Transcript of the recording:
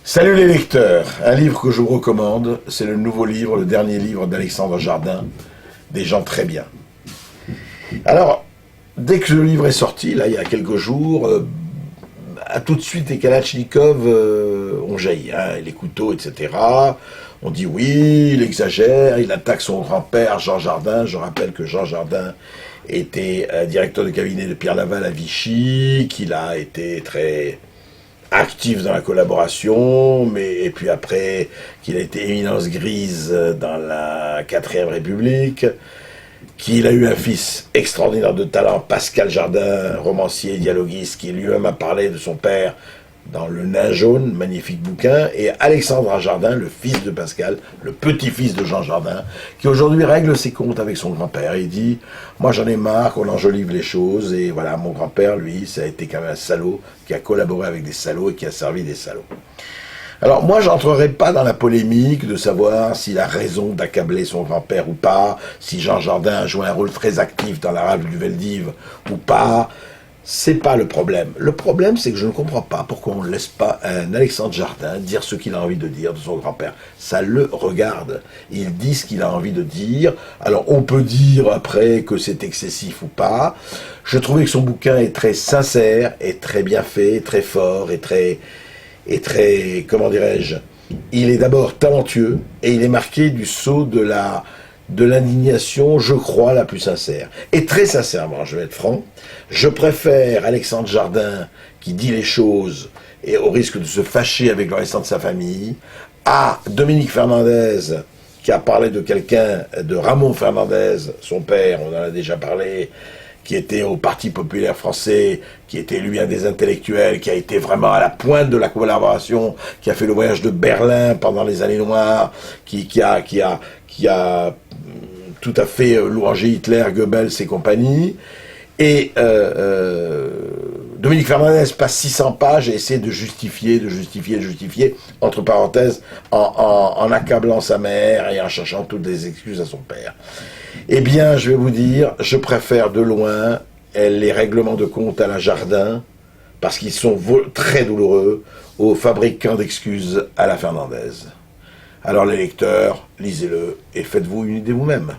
Salut les lecteurs, un livre que je vous recommande, c'est le nouveau livre, le dernier livre d'Alexandre Jardin, Des gens très bien. Alors, dès que le livre est sorti, là il y a quelques jours, à tout de suite les Kalachnikov ont jailli, hein, les couteaux, etc. On dit oui, il exagère, il attaque son grand-père Jean Jardin. Je rappelle que Jean Jardin était directeur de cabinet de Pierre Laval à Vichy, qu'il a été très actif dans la collaboration, et puis après qu'il a été éminence grise dans la 4ème République, qu'il a eu un fils extraordinaire de talent, Pascal Jardin, romancier, dialoguiste, qui lui-même a parlé de son père dans Le Nain jaune, magnifique bouquin, et Alexandre Jardin, le fils de Pascal, le petit-fils de Jean Jardin, qui aujourd'hui règle ses comptes avec son grand-père. Il dit « Moi j'en ai marre qu'on enjolive les choses, et voilà, mon grand-père, lui, ça a été quand même un salaud, qui a collaboré avec des salauds et qui a servi des salauds. » Alors moi, j'entrerai pas dans la polémique de savoir s'il a raison d'accabler son grand-père ou pas, si Jean Jardin a joué un rôle très actif dans la rafle du Veldiv ou pas. C'est pas le problème. Le problème, c'est que je ne comprends pas pourquoi on ne laisse pas un Alexandre Jardin dire ce qu'il a envie de dire de son grand-père. Ça le regarde. Il dit ce qu'il a envie de dire. Alors, on peut dire après que c'est excessif ou pas. Je trouvais que son bouquin est très sincère, et très bien fait, très fort, et très, comment dirais-je, il est d'abord talentueux, et il est marqué du sceau de l'indignation, je crois, la plus sincère. Et très sincèrement, je vais être franc, je préfère Alexandre Jardin qui dit les choses et au risque de se fâcher avec le restant de sa famille, à Dominique Fernandez qui a parlé de quelqu'un, de Ramon Fernandez, son père, on en a déjà parlé, qui était au Parti populaire français, qui était lui un des intellectuels, qui a été vraiment à la pointe de la collaboration, qui a fait le voyage de Berlin pendant les années noires, qui a tout à fait louangé Hitler, Goebbels et compagnie. Et Dominique Fernandez passe 600 pages et essaie de justifier, entre parenthèses, en accablant sa mère et en cherchant toutes les excuses à son père. Eh bien, je vais vous dire, je préfère de loin les règlements de compte à la Jardin, parce qu'ils sont très douloureux, aux fabricants d'excuses à la Fernandez. Alors les lecteurs, lisez-le et faites-vous une idée vous-même.